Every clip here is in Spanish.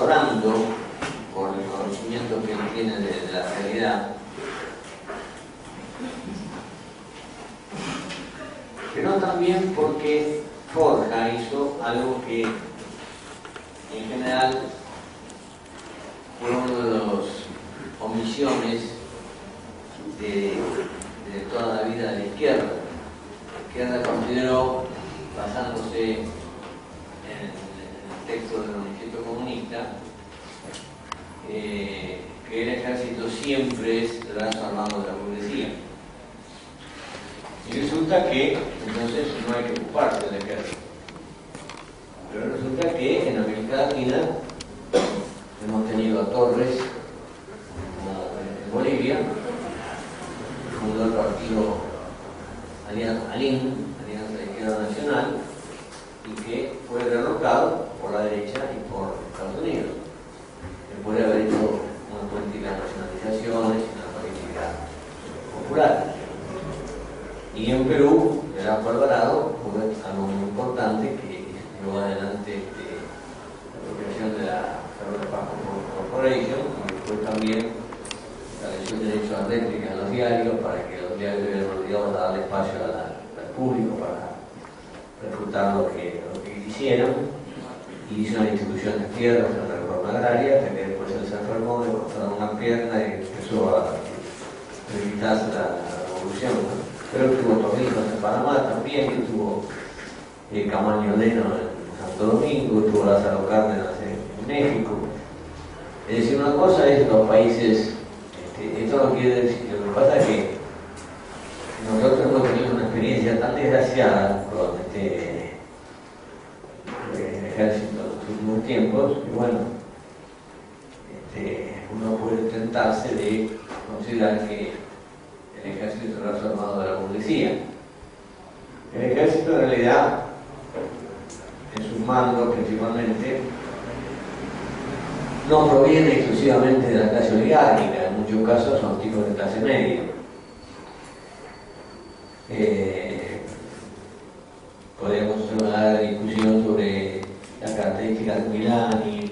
asesorando por el conocimiento que él tiene de la realidad, pero también porque Forja hizo algo que en general fue uno de los omisiones de toda la vida de la izquierda. La izquierda consideró, basándose en el texto del Manifiesto Comunista, que el ejército siempre es el brazo armado de la burguesía. Y resulta que entonces no hay que ocuparse del ejército. Pero resulta que en América Latina hemos tenido a Torres, en Bolivia, fundó el partido Alianza de Izquierda Nacional, y que fue derrocado por la derecha y por Estados Unidos, después de haber hecho una política de nacionalizaciones y una política popular. Y en Perú, el Arco Alvarado fue algo muy importante que llevó adelante la creación de la Ferro Pajo Corporation, y después también estableció el derecho a réplica en los diarios para que los diarios hubieran obligado a darle espacio al público para refutar lo que quisieran, y hizo una institución de tierras, una reforma agraria, hasta que después él se enfermó, le cortaron una pierna y empezó a debilitarse la revolución, ¿no? Pero tuvo Torrijos en Panamá también, tuvo Camaño Leno en Santo Domingo, tuvo Lázaro Cárdenas en México. Es decir, una cosa es los países, esto no quiere decir, lo que pasa es que nosotros hemos tenido una experiencia tan desgraciada con el ejército en los últimos tiempos, que bueno, uno puede tentarse de considerar que el ejército es el brazo armado de la burguesía. El ejército en realidad, en sus mandos principalmente, no proviene exclusivamente de la clase oligárquica, en muchos casos son tipos de clase media. Podríamos hacer una larga discusión sobre las características de Milani,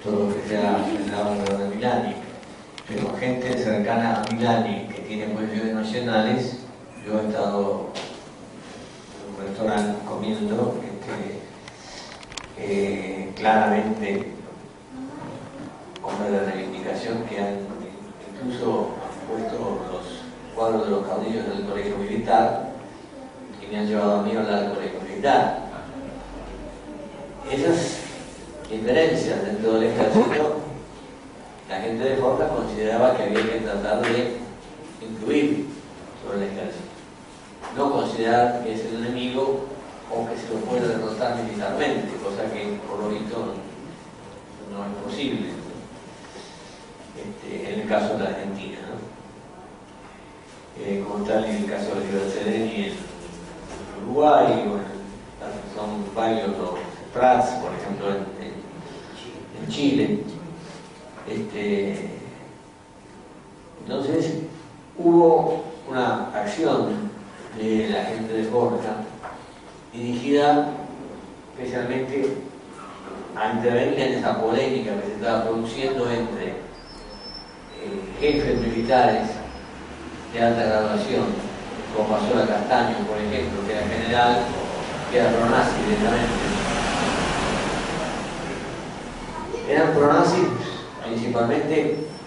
todo lo que se ha generado alrededor de Milani, pero gente cercana a Milani que tiene posiciones nacionales. Yo he estado en un restaurante comiendo claramente con la reivindicación que han incluso puesto los cuadros de los caudillos del colegio militar, y me han llevado a mí a hablar del colegio militar. Esas diferencias dentro del ejército, la gente de Forja consideraba que había que tratar de incluir sobre el ejército, no considerar que es el enemigo o que se lo puede derrotar militarmente, cosa que por lo visto no es posible en el caso de la Argentina, ¿no? Como tal en el caso de Libertad Sereni en Uruguay, son varios los Prats, por ejemplo en Chile. Entonces hubo una acción de la gente de Forja dirigida especialmente a intervenir en esa polémica que se estaba produciendo entre jefes militares de alta graduación, como pasó a Castaño, por ejemplo, que era general, que era pronazi directamente. Eran pronazis principalmente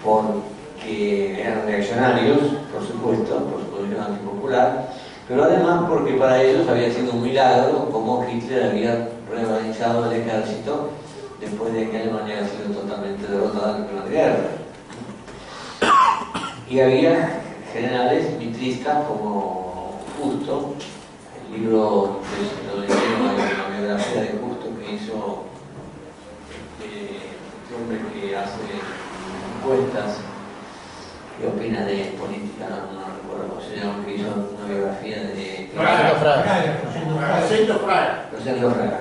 porque eran reaccionarios, por supuesto, por su posición antipopular, pero además porque para ellos había sido un milagro como Hitler había reorganizado el ejército después de que Alemania había sido totalmente derrotada en la Primera Guerra. Y había generales mitristas como Justo, el libro de la biografía de Justo que hizo este hombre que hace encuestas y opina de política, no recuerdo cómo se llama, que hizo una biografía de Rosendo Fraga. Rosendo Fraga.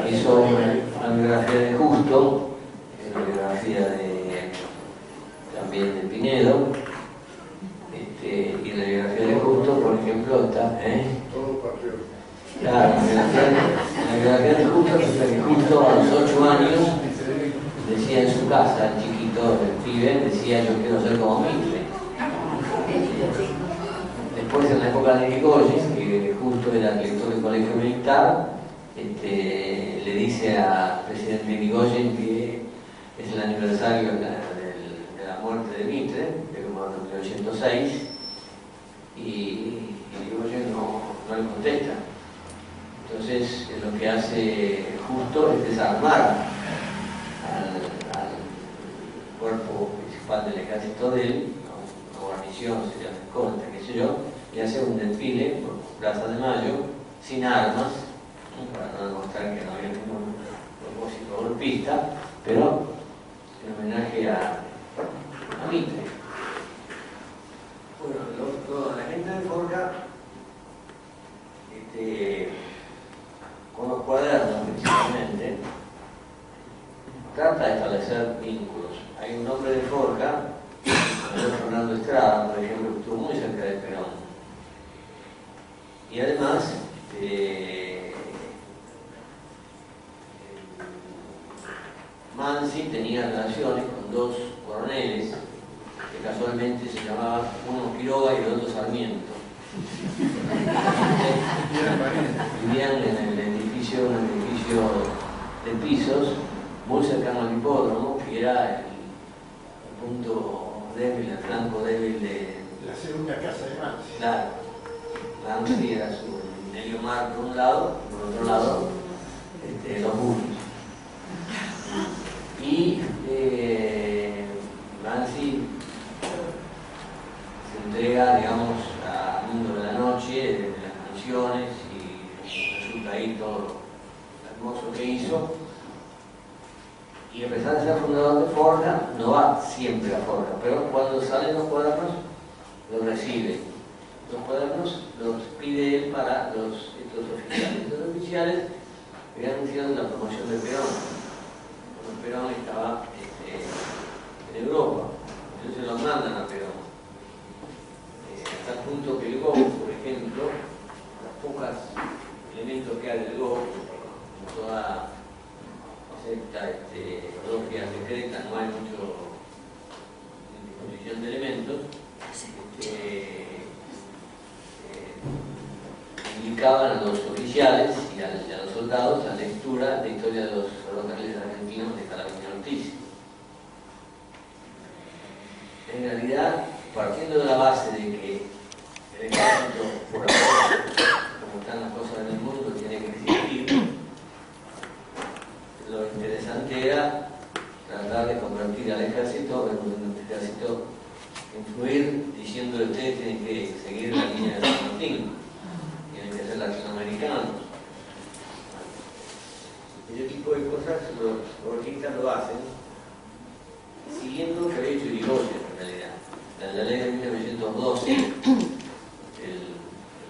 Hizo una biografía de Justo, una biografía también de Pinedo, y en la biografía de Justo, por ejemplo, está Todo patriota. la biografía de Justo resulta que Justo a los 8 años decía en su casa, el chiquito, el pibe, decía yo quiero ser como Mitre. Después en la época de Irigoyen, que Justo era director del colegio militar, le dice al presidente Irigoyen que es el aniversario de la muerte de Mitre, que como en 1806, y Irigoyen no le contesta. Entonces lo que hace Justo es desarmar al cuerpo principal del ejército de él, una guarnición, sería una escolta, qué sé yo, y hace un desfile por Plaza de Mayo sin armas, para no demostrar que no había ningún propósito golpista, pero en homenaje a Mitre. Bueno, la gente de Forja, con los cuadernos principalmente, trata de establecer vínculos. Hay un hombre de Forja, Fernando Estrada, por ejemplo, que estuvo muy cerca de Perón. Y además, Mansi tenía relaciones con dos coroneles que casualmente se llamaban uno Quiroga y el otro Sarmiento. Vivían en un edificio de pisos muy cercano al hipódromo, que era el punto débil, el flanco débil de la segunda casa de Mansi. Claro, Mansi era su Nelio Mar por un lado, por otro lado los burros. Y Mansi se entrega, digamos, al mundo de la noche, de las canciones, y resulta ahí todo lo hermoso que hizo. Y a pesar de ser fundador de Forja, no va siempre a Forja, pero cuando salen los cuadernos, los recibe. Los cuadernos los pide él para estos oficiales. Los oficiales habían sido la promoción de Perón. Cuando Perón estaba en Europa, entonces los mandan a Perón. Hasta el punto que el GO, por ejemplo, los pocos elementos que hay del GO, en toda esta logia secreta, no hay mucho disposición de elementos, indicaban a los oficiales y a los soldados la lectura de historia de los ferrocarriles argentinos de Carabinieri Ortiz. En realidad, partiendo de la base de que el ejército, por ahora, como están las cosas en el mundo, tiene que existir, lo interesante era tratar de convertir al ejército en un ejército, influir diciéndole a ustedes tienen que seguir la línea de San Martín, tienen que ser latinoamericanos. Ese tipo de cosas los orquistas lo hacen siguiendo lo que había hecho Irigoyen, en realidad. La ley de 1912, el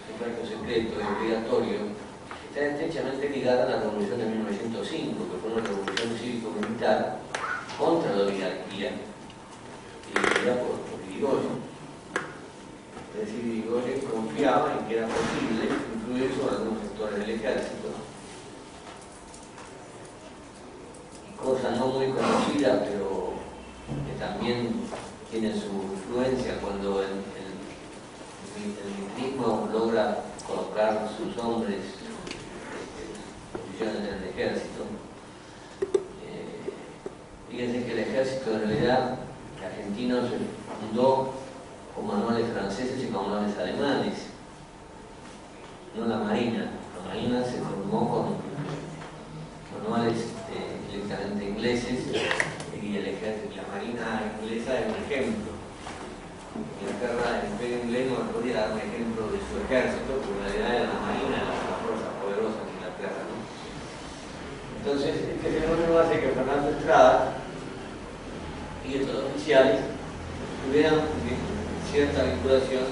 sufragio secreto y obligatorio, está estrechamente ligada a la revolución de 1905, que fue una revolución cívico-militar contra la oligarquía, dirigida por Irigoyen. Es decir, Irigoyen confiaba en que era posible influir sobre algunos sectores del ejército. Y cosa no muy conocida, pero que también tiene su influencia cuando el mitrismo logra colocar sus hombres en el ejército. Fíjense que el ejército en realidad argentino se fundó con manuales franceses y con manuales alemanes, no la marina. La marina se formó con manuales directamente ingleses, y el ejército, la marina inglesa es un ejemplo. Inglaterra, el imperio inglés no podía dar un ejemplo de su ejército, porque en realidad era la marina, la fuerza poderosa de Inglaterra, ¿no? Entonces, este fenómeno hace que Fernando Estrada y estos oficiales tuvieran cierta vinculación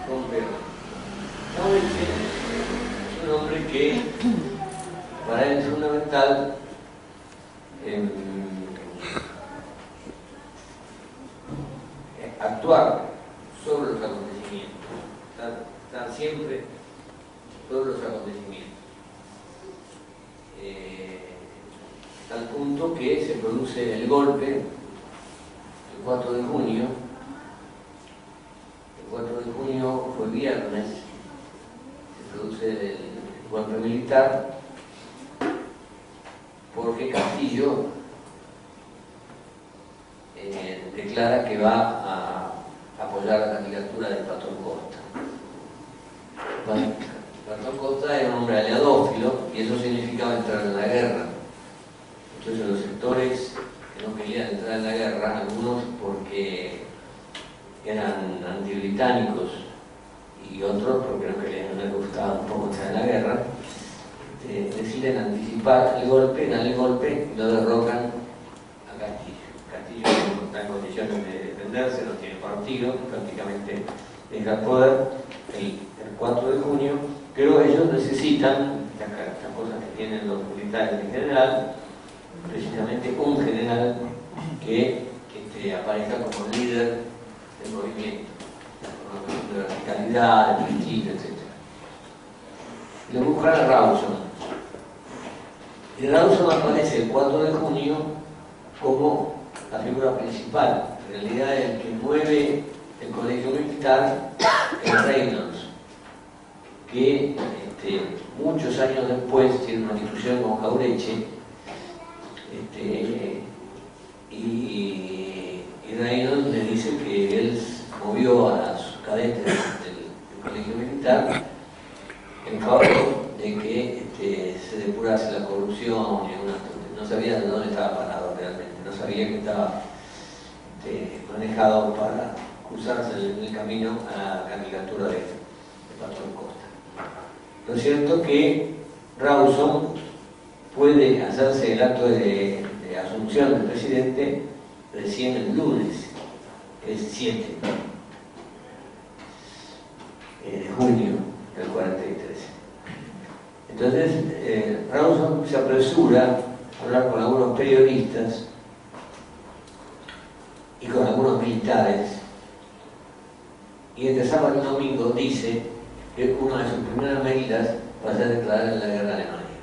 con Perón. Es un hombre que para él es fundamental actuar sobre los acontecimientos, estar siempre sobre los al punto que se produce el golpe el 4 de junio. El 4 de junio fue viernes, se produce el golpe militar, porque Castillo declara que va a apoyar la candidatura de Patrón Costa. Patrón Costa era un hombre aliadófilo y eso significaba entrar en la guerra. Entonces los sectores que no querían entrar en la guerra, algunos porque eran antibritánicos y otros porque no les gustaba un poco entrar en la guerra, deciden anticipar el golpe, dan el golpe y lo derrocan a Castillo. Castillo no está en condiciones de defenderse, no tiene partido, prácticamente deja el poder el 4 de junio, pero ellos necesitan, estas cosas que tienen los militares en general, precisamente un general que aparezca como líder del movimiento, de verticalidad, de prestigio, etc. Le buscan a Rawson. Y Rawson aparece el 4 de junio como la figura principal. En realidad el que mueve el colegio militar es Reynolds, que muchos años después tiene una discusión con Jauretche, y Reynolds le dice que él movió a los cadetes del colegio militar en favor de que se depurase la corrupción, y no sabía de dónde estaba parado realmente, no sabía que estaba manejado para cruzarse en el camino a la candidatura de Patrón Costa. Lo cierto es que Rawson puede hacerse el acto de asunción del presidente recién el lunes, el 7 de junio del 43. Entonces, Rawson se apresura a hablar con algunos periodistas y con algunos militares, y entre sábado y domingo dice que una de sus primeras medidas va a ser declarar la guerra a Alemania.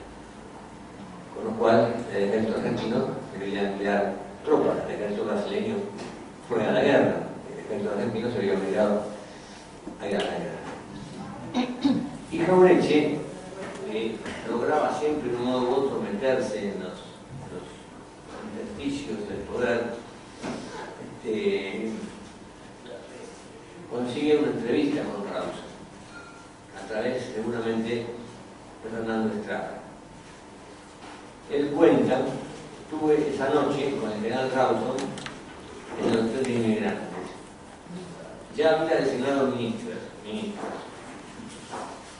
Con lo cual, el ejército argentino debería enviar tropas. El ejército brasileño fue a la guerra. El ejército argentino se había obligado a ir a la guerra. Y Jauretche lograba siempre de un modo u otro meterse en los intersticios del poder. Consigue una entrevista con Rawson a través seguramente de Fernando Estrada. Él cuenta: estuve esa noche con el general Rawson en el hotel de inmigrantes. Ya había designado ministros.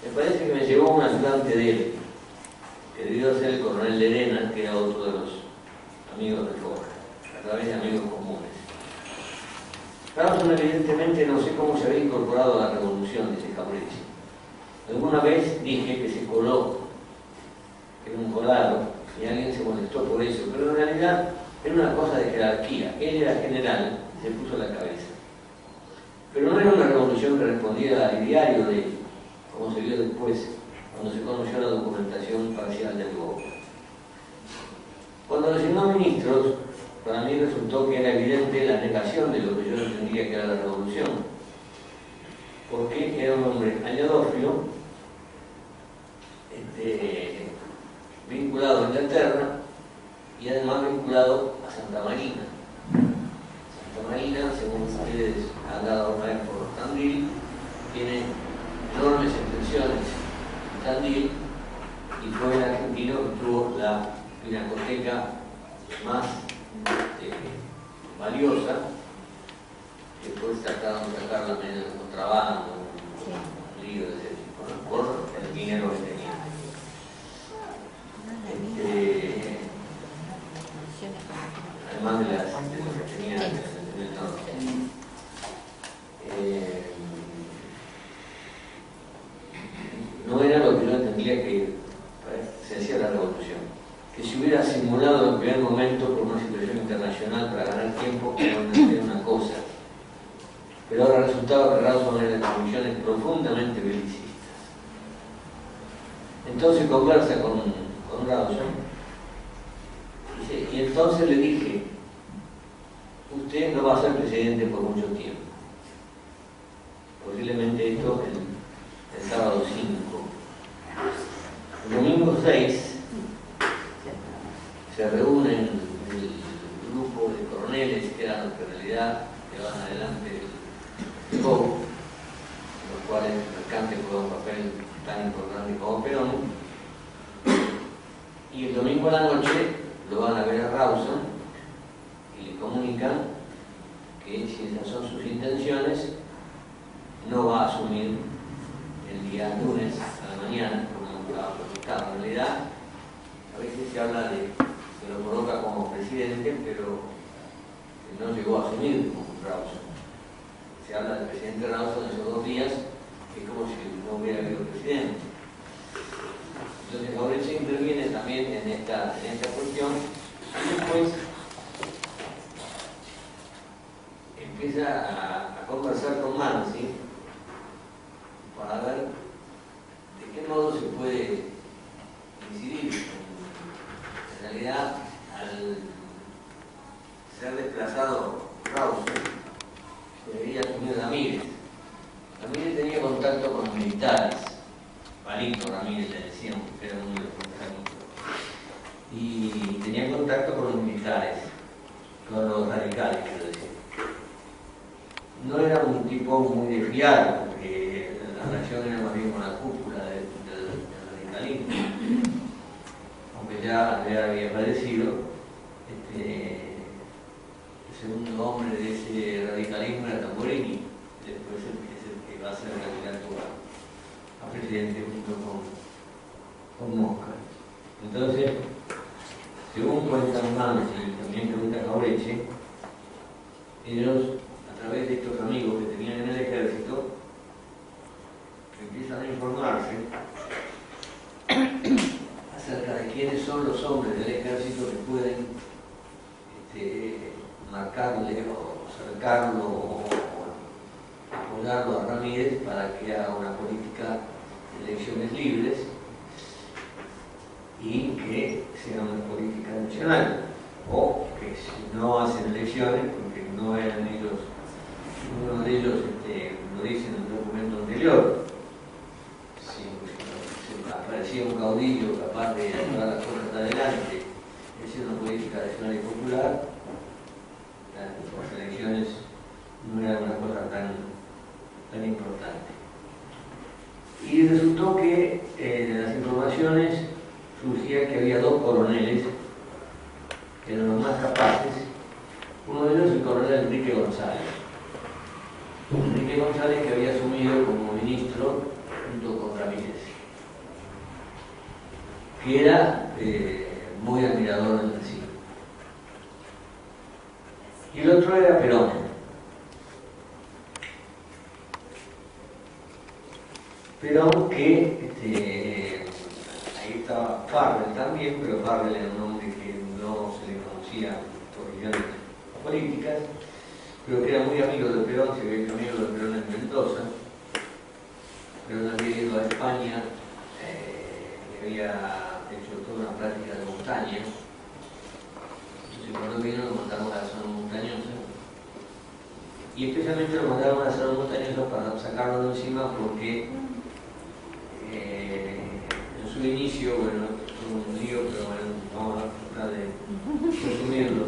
Me parece que me llevó un ayudante de él, que debió ser el coronel Lerena, que era otro de los amigos de Foja, a través de amigos comunes. Rawson evidentemente no sé cómo se había incorporado a la revolución, dice Jauretche. Alguna vez dije que se coló en un colado y alguien se molestó por eso, pero en realidad era una cosa de jerarquía. Él era general, se puso a la cabeza. Pero no era una revolución que respondiera al ideario de él, como se vio después, cuando se conoció la documentación parcial del golpe. Cuando designó ministros, para mí resultó que era evidente la negación de lo que yo entendía que era la revolución, porque era un hombre aliadófilo, vinculado a Inglaterra y además vinculado a Santa Marina. Santa Marina, según ustedes han dado una vez por Tandil, tiene enormes extensiones en Tandil y fue el argentino que tuvo la pinacoteca más valiosa, que fue tratado de sacar la medida de contrabando, libros de ese tipo, ¿no? Por el dinero que tenía. Además de lo que tenía en el norte. No era lo que yo entendía que se hacía la revolución. Que si hubiera simulado en el primer momento por una situación internacional para ganar tiempo, era una cosa. Pero ahora resultaba que Rawson era de convicciones profundamente belicistas. Entonces conversa con Rawson y dice: domingo 6 se reúnen el grupo de coroneles que eran los que en realidad llevaban adelante el GOB, en los cuales el mercante juega un papel tan importante como Perón, y el domingo a la noche lo van a ver a Rawson y le comunican que si esas son sus intenciones no va a asumir el día lunes a la mañana como estaba pronosticado. En realidad a veces se habla de que lo coloca como presidente, pero no llegó a asumir como Rawson. Se habla del presidente Rawson en esos 2 días, que es como si no hubiera habido presidente. Entonces Jauretche interviene también en esta cuestión y después empieza a conversar con Mansi para ver de qué modo se puede incidir. En realidad, al ser desplazado Rawson, debería asumir Ramírez. Ramírez tenía contacto con los militares, Palito Ramírez le decían, que era uno de los contramistas, y tenía contacto con los militares, con los radicales, quiero decir. No era un tipo muy de fiar, porque la relación era más bien con la cúpula del radicalismo, aunque ya había padecido. El segundo hombre de ese radicalismo era Tamburini, después es el que va a ser candidato a presidente junto con Mosca. Entonces, según cuentan Mansi y también cuenta Jauretche, ellos, a través de estos amigos que tenían en el ejército, empiezan a informarse acerca de quiénes son los hombres del ejército que pueden marcarle o acercarlo o apoyarlo a Ramírez para que haga una política de elecciones libres y que sea una política nacional, o que si no hacen elecciones, porque no eran ellos, uno de ellos lo dice en el documento anterior, si aparecía un caudillo capaz de llevar las cosas adelante, hacer una política nacional y popular, las elecciones no eran una cosa tan importante. Y resultó que de las informaciones surgía que había 2 coroneles que eran los más capaces. Uno de ellos el coronel Enrique González. Enrique González, que había asumido como ministro junto con Ramírez, que era muy admirador del Brasil. Y el otro era Perón. Perón, que ahí estaba Farrell también, pero Farrell era un hombre que no se le conocía por razones políticas, pero que era muy amigo de Perón. Se había hecho amigo de Perón en Mendoza. Perón había ido a España, había hecho toda una práctica de montaña. Entonces cuando vino lo mandaron a la zona montañosa, y especialmente lo mandaron a la zona montañosa para sacarlo de encima, porque en su inicio, bueno, fue un lío, pero bueno, vamos a tratar de resumirlo.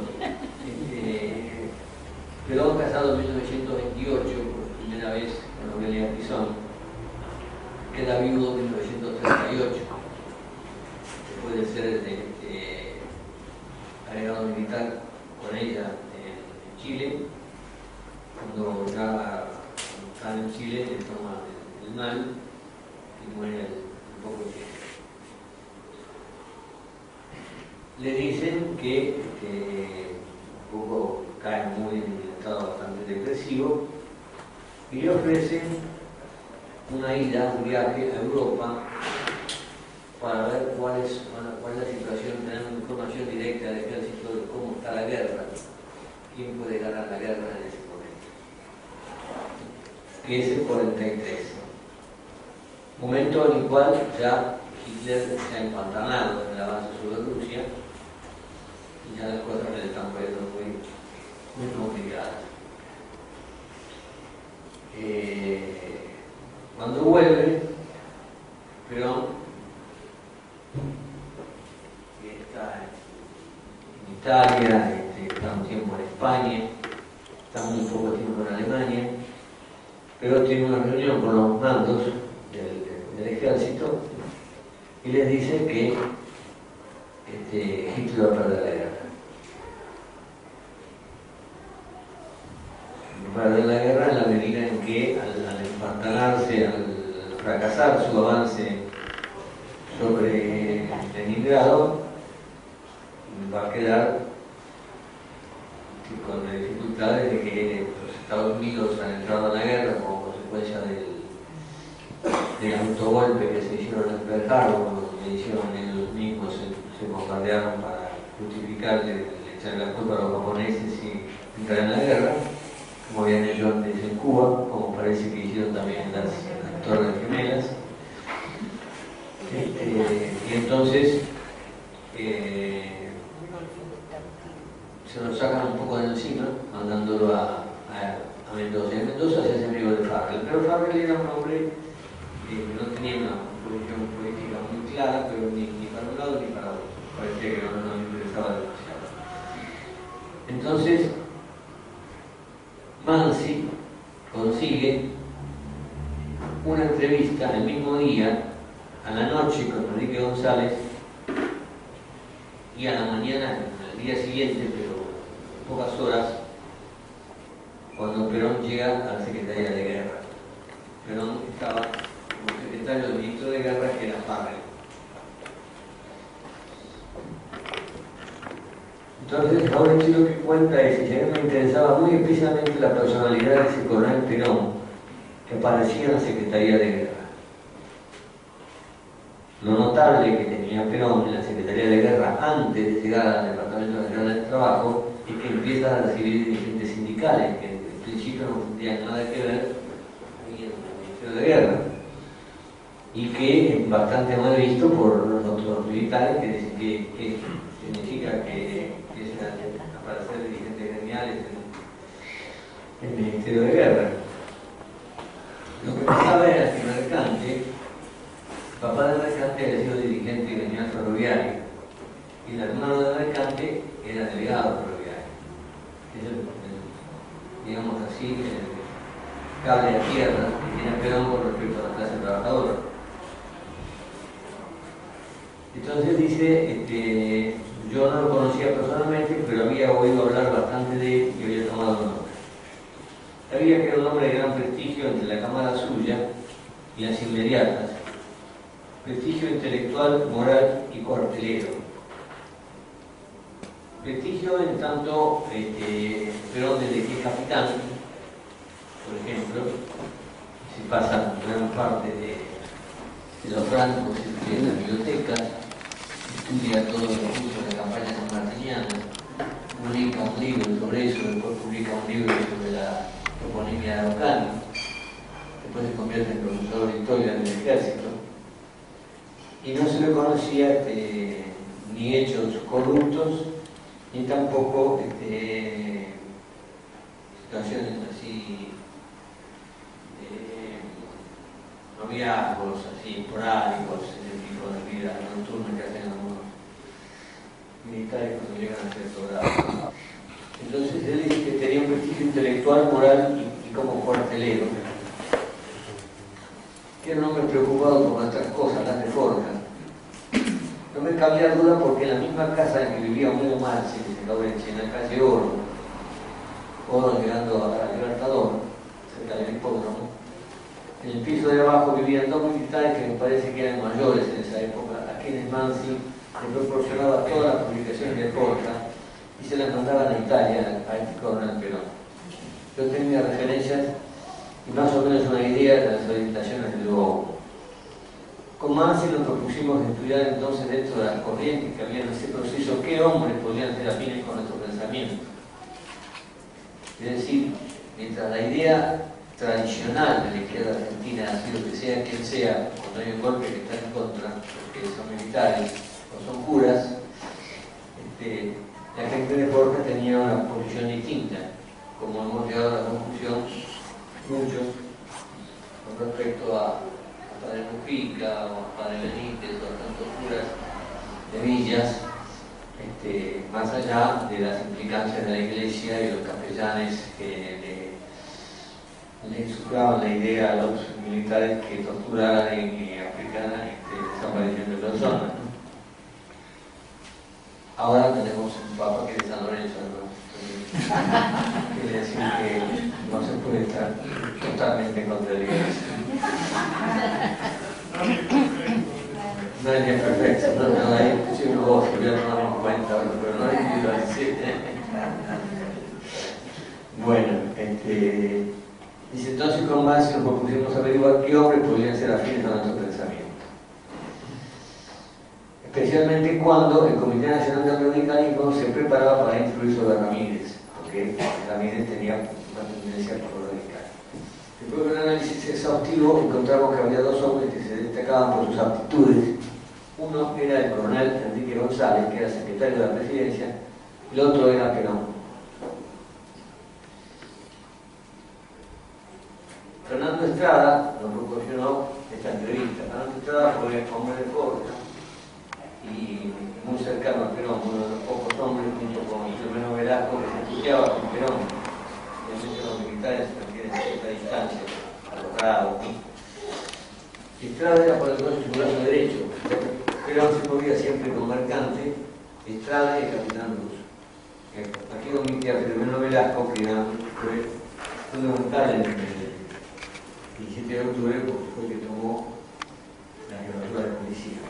Perón, casado en 1928 por primera vez con Aurelia Tizón, queda viudo en 1938, después de ser agregado militar con ella en Chile. Cuando ya están en Chile le toma el mal y muere un poco de tiempo. Le dicen que un poco cae muy en un estado bastante depresivo y le ofrecen una ida, un viaje a Europa para ver cuál es la situación, tener una información directa del ejército de cómo está la guerra, quién puede ganar la guerra en ese momento, que es el 43, momento en el cual ya Hitler se ha empantanado en el avance sobre Rusia y ya las cosas le están poniendo muy complicadas. Cuando vuelve, Perón Italia, está un tiempo en España, está muy poco tiempo en Alemania, pero tiene una reunión con los mandos del ejército y les dice que Hitler va a perder la guerra. Va a perder la guerra en la medida en que al empantanarse, al fracasar su avance sobre Leningrado, va a quedar con dificultades de que los Estados Unidos han entrado en la guerra como consecuencia del autogolpe que se hicieron en Pearl Harbor, que hicieron ellos mismos, se bombardearon para justificar de echar la culpa a los japoneses y entrar en la guerra, como habían hecho antes en Cuba, como parece que hicieron también las Torres Gemelas. Y entonces se lo sacan un poco de encima, mandándolo a Mendoza. En Mendoza se hace amigo de Farrell, pero Farrell era un hombre que no tenía una posición política muy clara, pero ni para un lado ni para otro. Parecía que no le interesaba demasiado. Entonces, Mansi consigue una entrevista el mismo día, a la noche, con Enrique González, y a la mañana, al día siguiente, pero en pocas horas, cuando Perón llega a la Secretaría de Guerra. Perón estaba como secretario del ministro de Guerra, que era Farrell. Entonces, Mauricio lo que cuenta es que a mí me interesaba muy especialmente la personalidad de ese coronel Perón, que aparecía en la Secretaría de Guerra. Lo notable que tenía Perón en la Secretaría de Guerra antes de llegar al Departamento Nacional del Trabajo es que empieza a recibir dirigentes sindicales que en principio no tendrían nada que ver en el Ministerio de Guerra y que es bastante mal visto por los otros militares que dicen que significa que empiezan a aparecer dirigentes gremiales en el Ministerio de Guerra. Lo que pasaba era que Mercante, papá de Mercante, había sido dirigente gremial ferroviario y el hermano de Mercante era delegado ferroviario. Digamos así, el cable a tierra que tiene Perón con respecto a la clase trabajadora. Entonces dice, yo no lo conocía personalmente, pero había oído hablar bastante de él y había tomado nota. Sabía que era un hombre de gran prestigio entre la cámara suya y las inmediatas, prestigio intelectual, moral y cuartelero. Prestigio en tanto, Perón desde que es capitán, por ejemplo, se pasa gran parte de los francos en las bibliotecas, estudia todos los cursos de campaña sanmartiniana, publica un libro sobre eso, después publica un libro sobre la toponimia de Araucania, después se convierte en profesor de historia en el ejército, y no se le conocía ni hechos corruptos, ni tampoco situaciones así, noviazgos así esporádicos, ese tipo de vida nocturna que hacen algunos militares cuando llegan a cierto grado. Entonces él dice que tenía un prestigio intelectual, moral y como cuartelero, que era un hombre preocupado por nuestras cosas, las de Forja. No me cabía duda porque en la misma casa en que vivía Homero Mansi, que se acabó en la calle Oro llegando a Libertador, cerca del hipódromo, en el piso de abajo vivían dos militares que me parece que eran mayores en esa época, a quienes Mansi le proporcionaba todas las publicaciones de Forja y se las mandaban a Italia a este coronel Perón. Yo tenía referencias y más o menos una idea de las orientaciones del Lobo. Con Mansi nos propusimos estudiar entonces dentro de las corrientes que había en ese proceso qué hombres podían ser afines con nuestro pensamiento. Es decir, mientras la idea tradicional de la izquierda argentina ha sido que sea quien sea, cuando hay un golpe que está en contra, porque son militares o son curas, la gente de Forja tenía una posición distinta, como hemos llegado a la conclusión muchos con respecto a Padre Mujica o a Padre Benítez o a tantos curas de villas más allá de las implicancias de la Iglesia y los capellanes que le insuflaban la idea a los militares que torturaran y aplicaran desaparición de personas, ¿no? Ahora tenemos un papa que es San Lorenzo, ¿no? Quiere decir que no se puede estar totalmente contra la Iglesia. No es bien perfecto, no hay un gozo, ya no nos damos cuenta, pero no hay que decir. Bueno, dice, entonces con más nos propusimos averiguar qué hombres podrían ser afines a nuestro pensamiento. Especialmente cuando el Comité Nacional de Anticlericalismo se preparaba para influir sobre Ramírez, porque Ramírez tenía una tendencia por lo radical. Después de un análisis exhaustivo encontramos que había dos hombres que se destacaban por sus aptitudes. Uno era el coronel Enrique González, que era secretario de la presidencia, y el otro era Perón. Fernando Estrada nos proporcionó esta entrevista. Fernando Estrada fue hombre de Córdoba y muy cercano a Perón, uno de los pocos hombres, junto con Filomeno Velasco, que se estudiaba con Perón. Obviamente los militares mantienen cierta distancia a los grados, ¿no? Estrada era por el su brazo derecho. Perón se movía siempre con Mercante, Estrada y Capitán Russo. Aquí omitía a Filomeno Velasco, que fue fundamental en el 17 de octubre, porque fue el que tomó la jefatura de policía.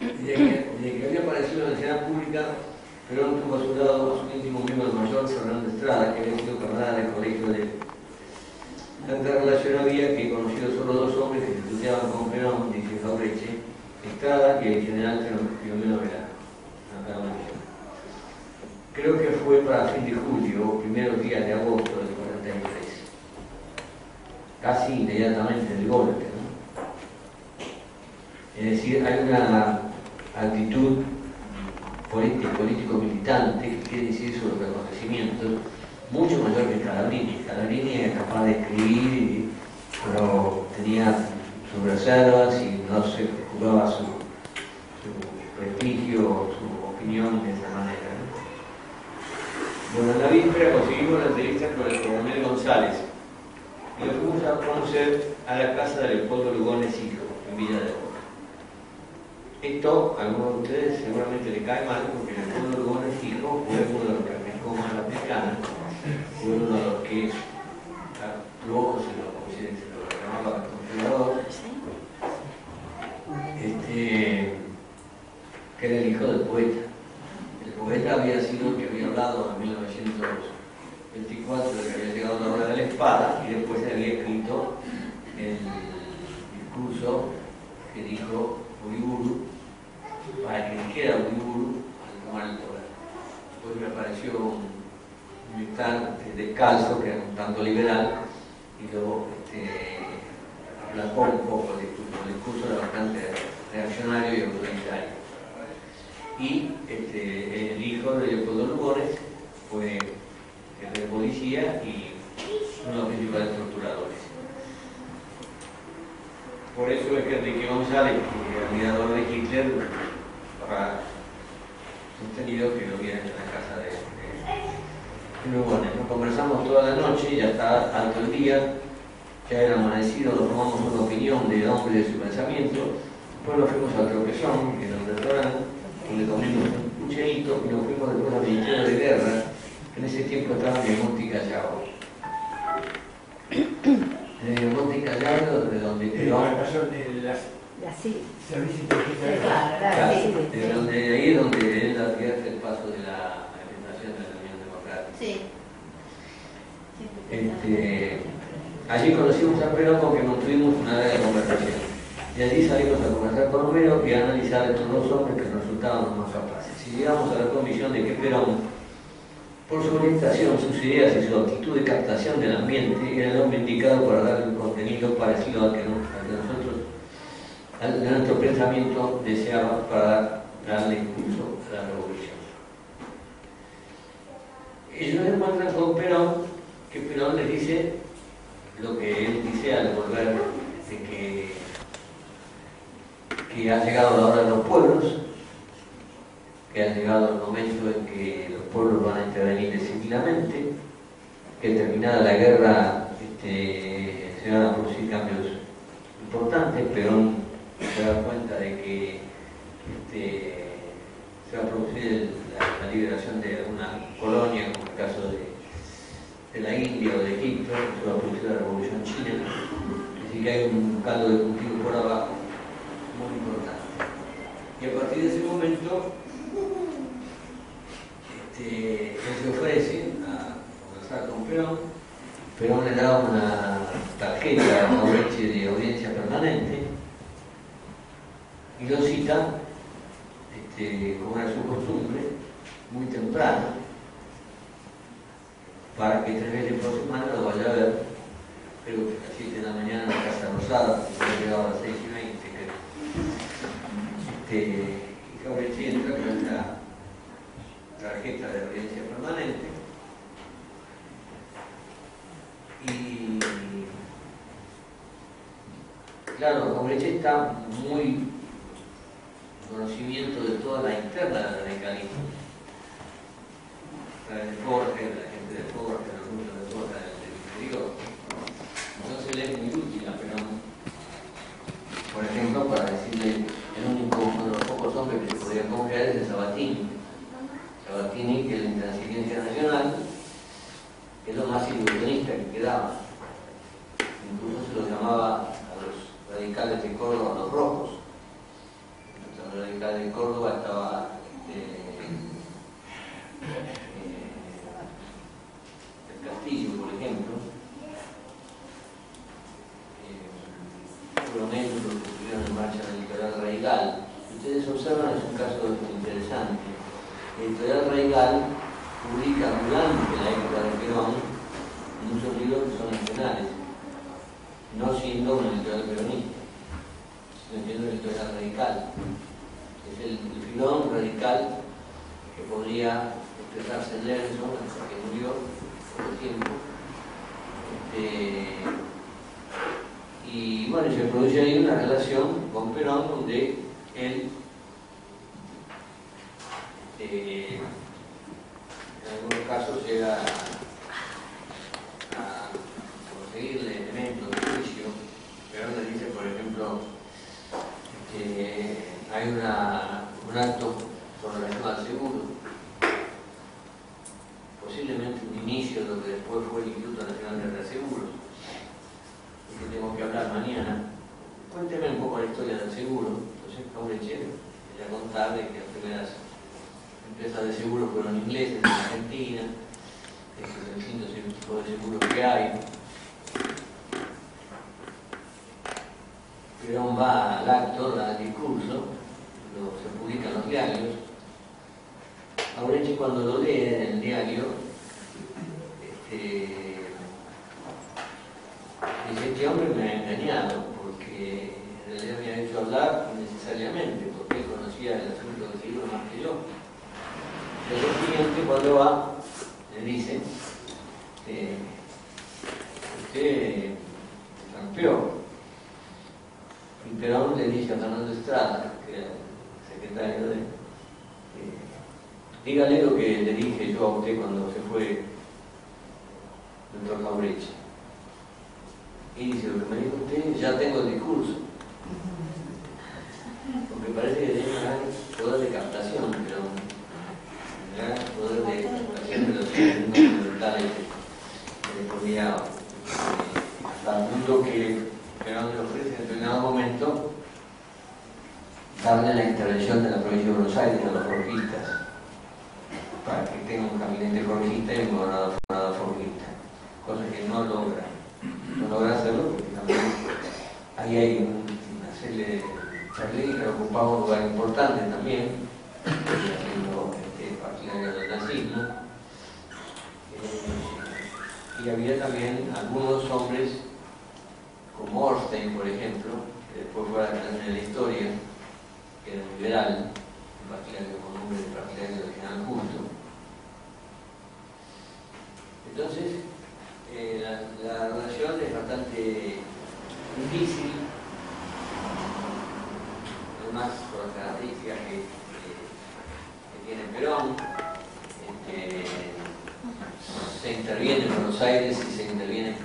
Desde que había aparecido en la escena pública, Perón tuvo a su lado a su íntimo miembro el mayor Fernando Estrada, que había sido camarada del colegio de él. Tanta relación había que he conocido solo dos hombres que se estudiaban con Perón, dice Jaureche, Estrada y el general Filomeno Velasco. Creo que fue para fin de julio o primeros días de agosto del 43. Casi inmediatamente del golpe, ¿no? Es decir, hay una actitud político militante que quiere decir sobre los acontecimientos mucho mayor que Scalabrini. Scalabrini era capaz de escribir, pero tenía sus reservas y no se jugaba su prestigio o su opinión de esa manera, ¿no? Bueno, en la víspera conseguimos la entrevista con el coronel González y lo fuimos a conocer a la casa de Leopoldo Lugones hijo, en Villa de Oro. Esto a algunos de ustedes seguramente le cae mal, porque Leopoldo Lugones hijo fue uno de los que arrancó más la Picana, fue uno de los que luego se lo llamaba conspirador, que era el hijo del poeta. El poeta había sido el que había hablado en 1924 de que había llegado la hora de la espada, y después se había escrito el discurso que dijo Uriburu para que dijera Uriburu al tomar el poder. Después me apareció un militar descalzo, que era un tanto liberal, y luego aplacó un poco el discurso. El discurso era bastante reaccionario y autoritario. Y el hijo de Leopoldo Lugones fue jefe de policía y uno de los principales torturadores. Por eso es que Enrique González, que era admirador de Hitler, ha sostenido que lo viera en la casa de Lugones. Nos conversamos toda la noche, ya está alto el día, ya era amanecido, nos tomamos una opinión del hombre y de su pensamiento. Después nos fuimos al Troquezón, que era un restaurante, donde comimos un pucherito, y nos fuimos después al Ministerio de Guerra, que en ese tiempo estaba en Monte y Callao. En Monte y Callao, de donde quedó. De ahí es donde él advierte el paso de la manifestación de la Unión Democrática. Sí. Allí conocimos a Perón porque mantuvimos una breve conversación. Y allí salimos a conversar con Homero y a analizar estos dos hombres que resultaban los más capaces. Y llegamos a la convicción de que Perón, por su orientación, sus ideas y su actitud de captación del ambiente, era el hombre indicado para darle un contenido parecido al que nosotros, de nuestro pensamiento, deseaba para darle impulso a la revolución. Ellos se encuentran con Perón, que Perón les dice lo que él dice al volver de que ha llegado la hora de los pueblos, que ha llegado el momento en que los pueblos van a intervenir decididamente, que terminada la guerra se van a producir cambios importantes. Perón se da cuenta de que se va a producir la liberación de alguna colonia, como el caso de la India o de Egipto, se va a producir la Revolución China, así que hay un caldo de cultivo por abajo muy importante. Y a partir de ese momento él se ofrece a conversar con Perón. Perón le da una tarjeta a Aurechie de audiencia permanente y lo cita, como era su costumbre, muy temprano, para que 3 veces por semana lo vaya a ver, creo que a las 7 de la mañana en la Casa Rosada, que llegaba a las 6:20, y Aurechie entra con esta tarjeta de audiencia permanente y claro, Aurechie está muy en conocimiento de toda la interna del radicalismo, la de Forge, la gente de Forge, los grupos de Forge del interior. Entonces le es muy útil a Perón, por ejemplo, para decirle: el único, uno de los pocos hombres que se podía confiar es el Sabatini, que es la Intransigencia Nacional, que es lo más ilusionista que quedaba. Incluso se lo llamaba a los radicales de Córdoba los rojos. Entonces, los radicales de Córdoba estaba el Castillo, por ejemplo, Coronel, los que estuvieron en marcha en el Editorial Raigal. Si ustedes observan, es un caso interesante. El Editorial Raigal publica durante la época de Perón muchos libros que son nacionales, no siendo un editorial peronista, sino siendo un editorial radical. Es el filón radical que podría expresarse en Lenson, hasta que murió por el tiempo. Y bueno, se produce ahí una relación con Perón donde él en algunos casos llega a conseguirle elementos de juicio. Perón le dice, por ejemplo, que hay un acto con relación al seguro, posiblemente un inicio de lo que después fue el Instituto Nacional de Reaseguros, y que tengo que hablar mañana. Cuénteme un poco la historia del seguro. Entonces Aurechie quería contar de que las primeras empresas de seguro fueron ingleses en Argentina, que es el distinto tipo de seguro que hay. Perón va al acto, da el discurso, se publica en los diarios. Aurechie, cuando lo lee en el diario, dice: este hombre me ha engañado, porque en realidad me ha hecho hablar innecesariamente, porque él conocía el asunto del seguro más que yo. El siguiente, cuando va, le dice: usted campeón. Y Perón le dice a Fernando Estrada, que era el secretario de dígale lo que le dije yo a usted cuando se fue el doctor Aurechie. Y dice: lo que me dijo usted, ya tengo el discurso. Porque parece que tiene un gran poder de captación, pero un gran poder de captación de los signos mentales que le podía hasta el mundo que Perón le ofrece en determinado momento darle la intervención de la provincia de Buenos Aires a los forjistas, para que tenga un gabinete forjista y un gobernador forjista, cosa que no logra hacerlo, porque también ahí hay una serie de Charlie que ocupaba un lugar importante también, siendo partidario del nazismo, y había también algunos hombres como Orstein, por ejemplo, que después fue a la clase de la historia, que era liberal, un partidario con nombre de partidario del general Justo. Entonces, la relación es bastante difícil, además por las características que Buenos Aires y se interviene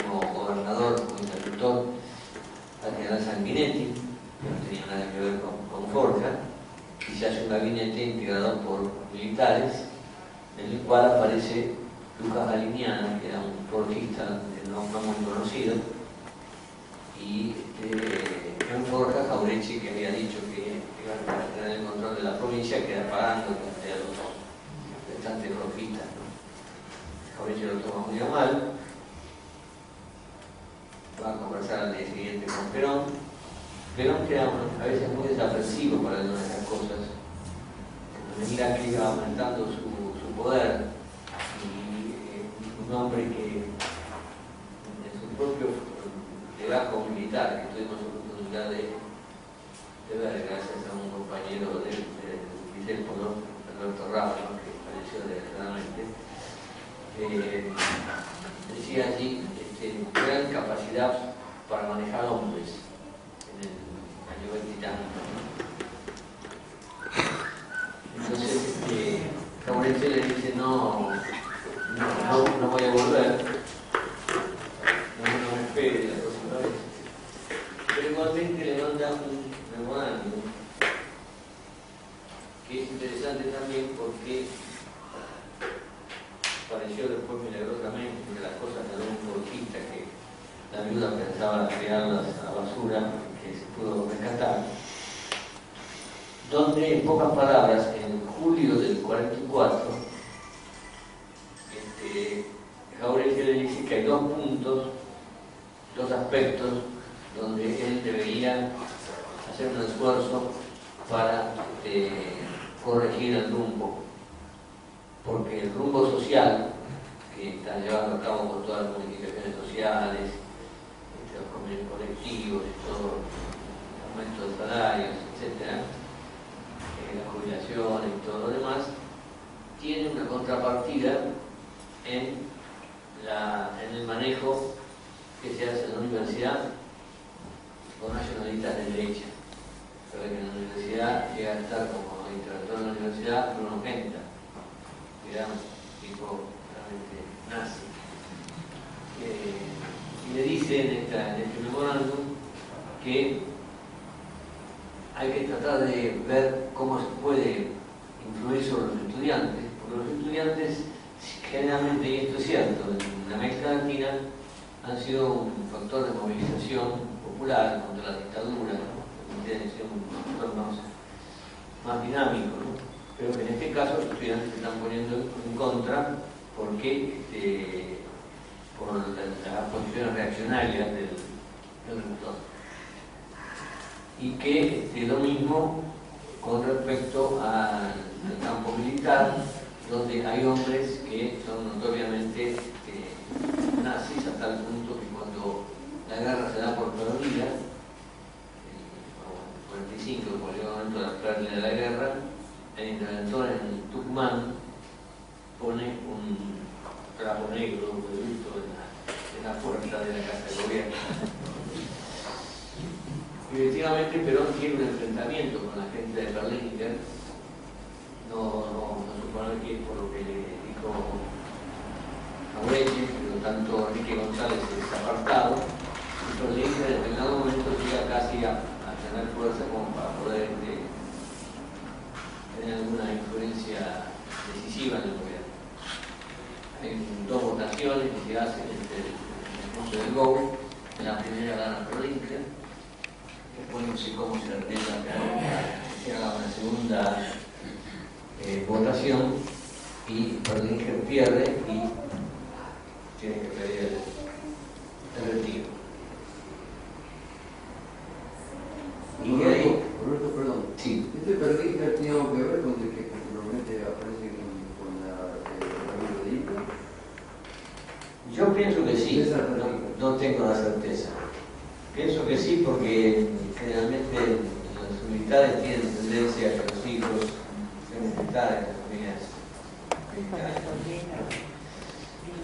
como gobernador, como interventor al general Sanguinetti, que no tenía nada que ver con Forja, y se hace un gabinete integrado por militares, en el cual aparece Lucas Galignana, que era un forjista no muy conocido, y en Forja Jauretche, que había dicho que iba a tener el control de la provincia, queda pagando a los restantes forjistas, ¿no? Jauretche lo toma muy a mal, va a conversar al día siguiente con Perón. Perón queda a veces muy desapresivo para algunas de las cosas. A medida que iba aumentando su poder, y un hombre que en su propio legajo militar, que tuvimos la oportunidad de ver gracias a un compañero de Vicépolo, Alberto Ramos, que falleció desgraciadamente, decía allí gran capacidad para manejar hombres en el año 20 y tanto. Entonces Jauretche le dice no voy a volver, no me espere la próxima vez. Pero igualmente le manda un memorándum que es interesante también porque apareció después milagrosamente entre las cosas de un forjista que la viuda pensaba tirarlas a la basura, que se pudo rescatar, donde en pocas palabras, en julio del 44, Jauretche le dice que hay dos puntos, dos aspectos donde él debería hacer un esfuerzo para corregir el rumbo, porque el rumbo social que está llevando a cabo con todas las modificaciones sociales, los convenios colectivos, todo el aumento de salarios, etc., las jubilaciones y todo lo demás, tiene una contrapartida en el manejo que se hace en la universidad con nacionalistas de derecha. Sabe que en la universidad llega a estar como interventor de la universidad Bruno Genta, que era un tipo realmente nazi. Y le dice en este memorándum que hay que tratar de ver cómo se puede influir sobre los estudiantes, porque los estudiantes generalmente, y esto es cierto, en América Latina han sido un factor de movilización popular contra la dictadura, ¿no? Tienen sido un factor más dinámico, ¿no? Pero que en este caso los estudiantes se están poniendo en contra porque por las posiciones reaccionarias del rector. Y que lo mismo con respecto al campo militar, donde hay hombres que son notoriamente nazis, hasta el punto que cuando la guerra se da por perdida, en el 45, por el momento de la pérdida de la guerra, el interventor en Tucumán pone un trapo negro de luto en la puerta de la casa de gobierno. Y efectivamente Perón tiene un enfrentamiento con la gente de Berlinguer, no suponer que por lo que le dijo Jauretche, pero tanto Enrique González es apartado, y Berlinguer en determinado momento llega casi a tener fuerza como para poder tener alguna influencia decisiva en el gobierno. Hay dos votaciones que se hacen entre el Consejo del GOU, en la primera gana Berlinguer, después no sé cómo se arregla que se haga una segunda votación y Berlinguer pierde y tiene que pedir el retiro. Y ahí, Roberto, perdón. sí. ¿Este Berlinguer tiene algo que ver con el que posteriormente aparece con la de Ica? Yo pienso que sí, no tengo la certeza. Pienso que sí, porque generalmente los militares tienen tendencia a que los hijos sean militares, las familias militares.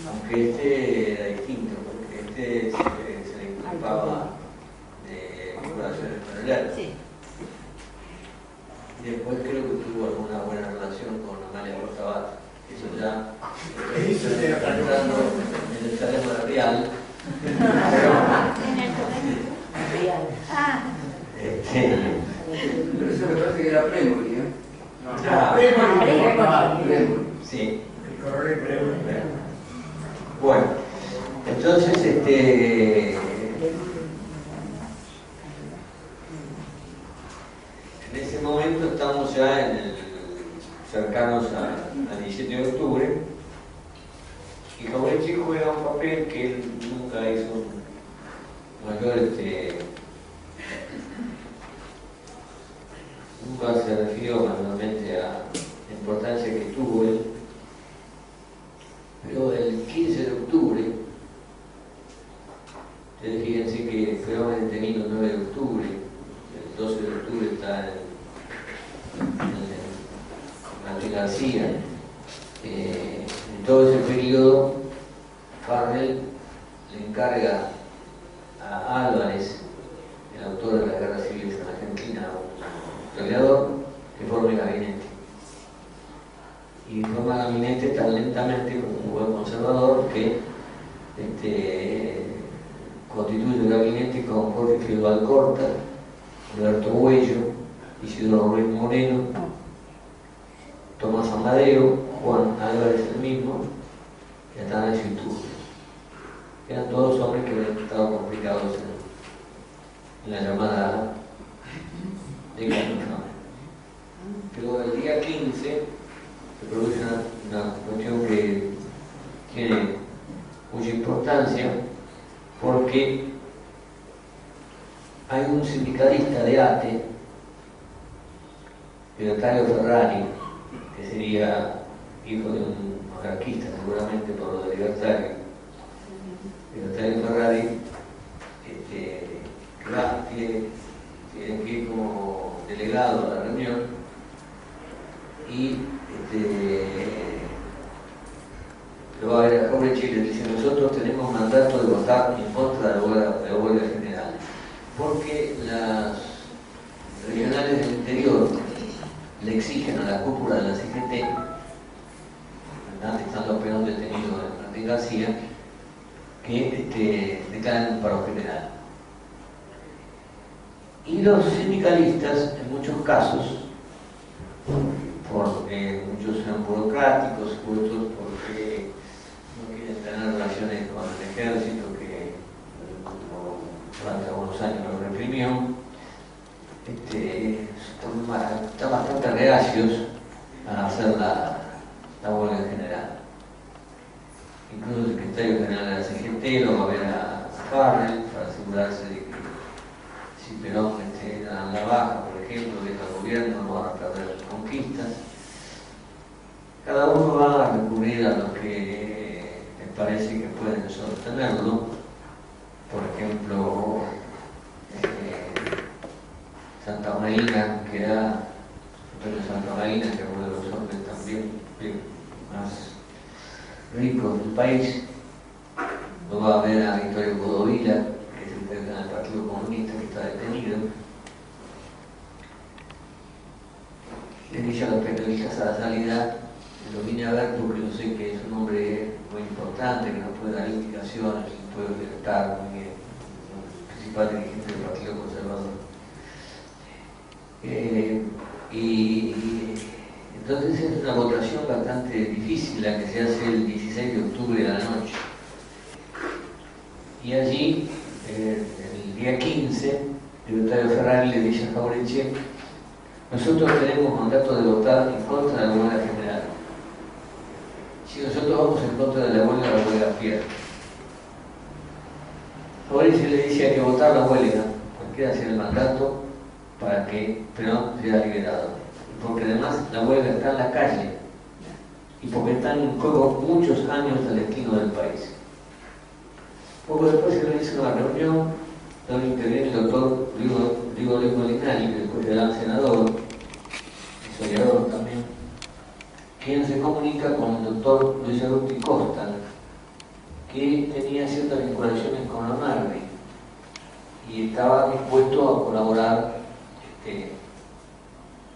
Aunque este era distinto, porque este se le inculpaba de vinculaciones con el ERP. Sí. Y después creo que tuvo alguna buena relación con Amalia Costa Abad. Eso ya está entrando en el Salerno Real. Pero eso me parece que era Premoli, ¿eh? Sí. El coronel Premoli. Bueno, entonces, en ese momento estamos ya cercanos al 17 de octubre, y Jauretche juega un papel que él nunca hizo mayor, nunca se refirió manualmente a la importancia que tuvo él, pero el 15 de octubre, ustedes fíjense que Perón es detenido el 9 de octubre, el 12 de octubre está en Martín García. En todo ese periodo, Farrell le encarga a Álvarez, el autor de las guerras civiles en Argentina, un historiador, que forme gabinete. Y forma gabinete tan lentamente como un buen conservador que constituye el gabinete con Jorge Fidel Alcorta, Alberto Huello, Isidoro Ruiz Moreno, Tomás Amadeo, Juan Álvarez el mismo y Atanasio Iturbe. Eran todos hombres que habían estado complicados en la llamada década de Trump. Pero el día 15 se produce una cuestión que tiene mucha importancia, porque hay un sindicalista de ATE, Eleuterio Ferrari, que sería hijo de un monarquista, seguramente por lo de Libertario. Eleuterio Ferrari tiene que ir como delegado a la reunión y lo va a ver a Jauretche y le dice: nosotros tenemos mandato de votar en contra de la huelga general, porque las regionales del interior le exigen a la cúpula de la CGT, estando Perón detenido en Martín García, que declaren un paro general. Y los sindicalistas, en muchos casos, porque muchos eran burocráticos, otros porque no quieren tener relaciones con el ejército, que durante algunos años lo reprimió, están bastante reacios a hacer la huelga general. Incluso el secretario general de la CGT lo va a ver a Farrell para asegurarse de que si Perón da la baja, por ejemplo, deja el gobierno, no van a perder sus conquistas. Cada uno va a recurrir a lo que les parece que pueden sostenerlo. Por ejemplo, Santa Marina, que era Santa Marina, que era uno de los hombres también más ricos del país, lo va a ver a Vittorio Codovila, que es el presidente del Partido Comunista, que está detenido. Le dije a los periodistas a la salida: lo vine a ver porque yo sé que es un hombre muy importante, que nos puede dar indicaciones, que puede estar muy bien, el principal dirigente del Partido Conservador. Y entonces es una votación bastante difícil la que se hace el 16 de octubre a la noche. Y allí, el día 15, Eleuterio Ferrari le dice a Jauretche: nosotros tenemos mandato de votar en contra de la huelga general. Si nosotros vamos en contra de la huelga pierde. Jauretche le dice: hay que votar la huelga, porque hacer el mandato para que Perón sea liberado. Porque además la huelga está en la calle y porque están en juego muchos años del destino del país. Poco después se realiza una reunión donde interviene el doctor Rigo Molinari, que después será senador, historiador también, quien se comunica con el doctor Luis Agustín Costa, que tenía ciertas vinculaciones con Lonardi y estaba dispuesto a colaborar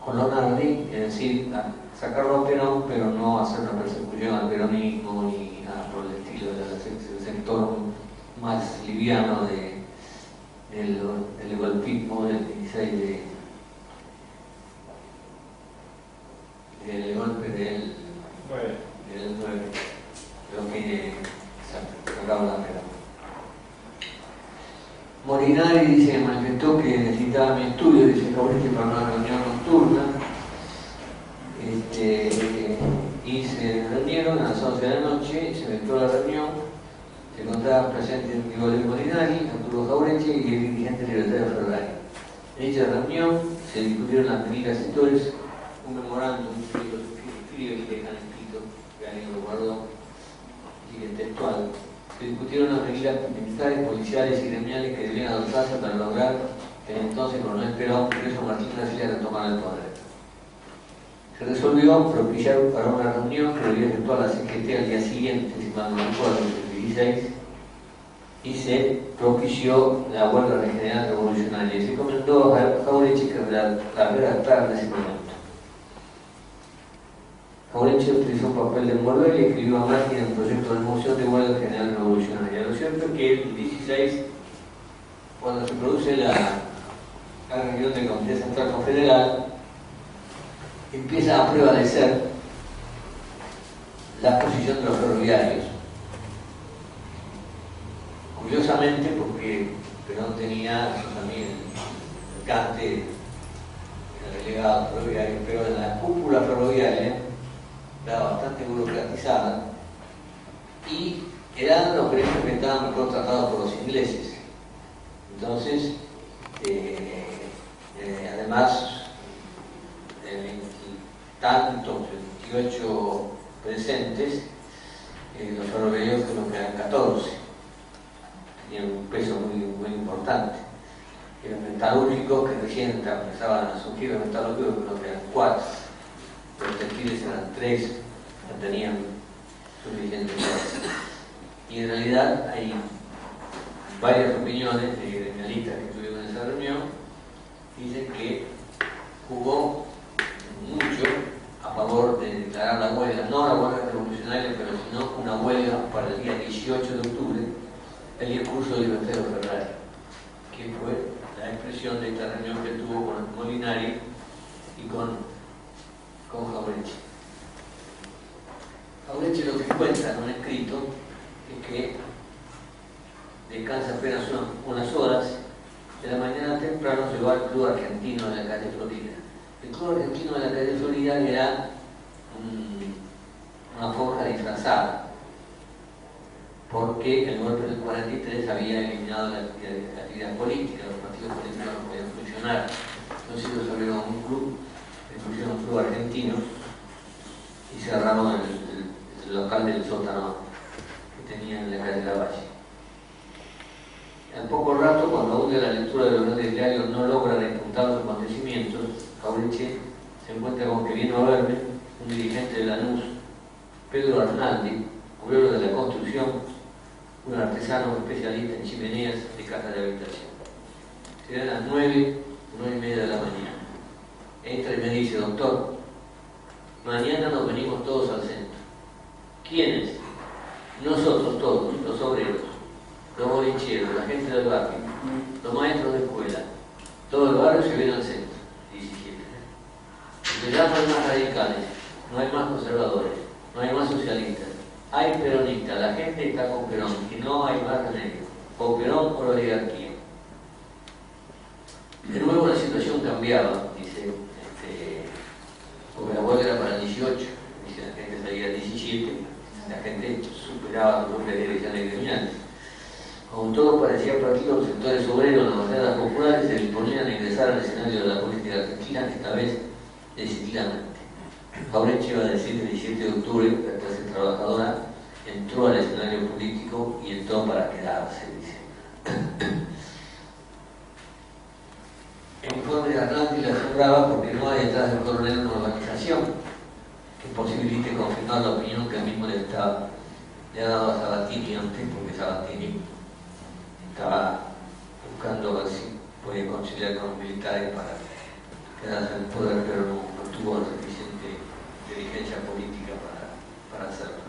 con Lonardi, es decir, a sacarlo a Perón, pero no hacer una persecución al peronismo ni nada por el estilo de la sector más liviano del golpismo del 16 del golpe del 9, lo que sacaba la pena. Molinari dice, manifestó que necesitaba mi estudio, dice Jauretche, para una reunión nocturna. Y se reunieron a las 11 de la noche, se metió la reunión, se encontraban presentes Nicolás Molinari, Arturo Jauretche y el dirigente libertario Ferrari. En dicha reunión se discutieron las medidas sectores, un memorándum escrito y dejan escrito, que alguien lo guardó, y el textual. Se discutieron las medidas militares, policiales y gremiales que debían adoptarse para lograr que el entonces coronel Perón, preso Martín García, retomara el poder. Se resolvió propiciar para una reunión que debía efectuar la CGT al día siguiente, si mal no recuerdo, el 16, y se propició la huelga regional revolucionaria. Y se comentó a Jauretche que la redactara en ese momento. Jauretche utilizó un papel de envolver y escribió a máquina un proyecto de moción de huelga general revolucionaria. Lo cierto es que el 16, cuando se produce la reunión del Comité Central Confederal, empieza a prevalecer la posición de los ferroviarios. Curiosamente, porque Perón tenía también el cante, el delegado ferroviario, pero en la cúpula ferroviaria estaba bastante burocratizada y eran los gremios que estaban mejor tratados por los ingleses. Entonces, además, tantos, 28 presentes, los ferroviarios creo que eran 14, tenían un peso muy importante. Los metalúrgicos que recién empezaban a surgir, los metalúrgicos creo que eran 4, los textiles eran 3, no tenían suficiente peso. Y en realidad hay varias opiniones de gremialistas que estuvieron en esa reunión, dicen que jugó mucho a favor de declarar la huelga, no la huelga revolucionaria, pero sino una huelga para el día 18 de octubre, el discurso del libertario Ferrari, que fue la expresión de esta reunión que tuvo con Molinari y con Jauretche. Jauretche lo que cuenta en un escrito es que descansa apenas unas horas, de la mañana temprano se va al Club Argentino de la calle Florida. El Club Argentino de la calle Florida era una forja disfrazada, porque el golpe del 43 había eliminado la actividad política, los partidos políticos no podían funcionar. Entonces ellos abrieron un club, le pusieron un club argentino y cerraron el local del sótano que tenían en la calle Lavalle. Al poco rato, cuando aún de la lectura de los grandes diarios no logra despuntar los acontecimientos, Jauretche se encuentra con que vino a verme un dirigente de Lanús, Pedro Arnaldi, obrero de la construcción, un artesano especialista en chimeneas de casas de habitación. Serán las 9:30 de la mañana. Entra y me dice: doctor, mañana nos venimos todos al centro. ¿Quiénes? Nosotros todos, los obreros, los bolicheros, la gente del barrio, los maestros de escuela, todo el barrio se viene al centro. 17. Y ya no hay más radicales, no hay más conservadores, no hay más socialistas, hay peronistas, la gente está con Perón y no hay más remedio, o Perón o la oligarquía. De nuevo la situación cambiaba, dice, porque la huelga era para el 18, dice, la gente salía el 17, la gente superaba sus propias direcciones gremiales. Como todo parecía partido, los sectores obreros, las barriadas populares se disponían a ingresar al escenario de la política argentina, esta vez decididamente. Jauretche iba a decir el 17 de octubre, la clase trabajadora entró al escenario político y entró para quedarse, dice. El informe de Arnaldi le asombraba porque no hay detrás del coronel una organización que posibilite confirmar la opinión que él mismo le ha dado a Sabatini antes, porque Sabatini estaba buscando a ver si podía conciliar con los militares para quedarse en el poder, pero no tuvo la suficiente dirigencia política para hacerlo.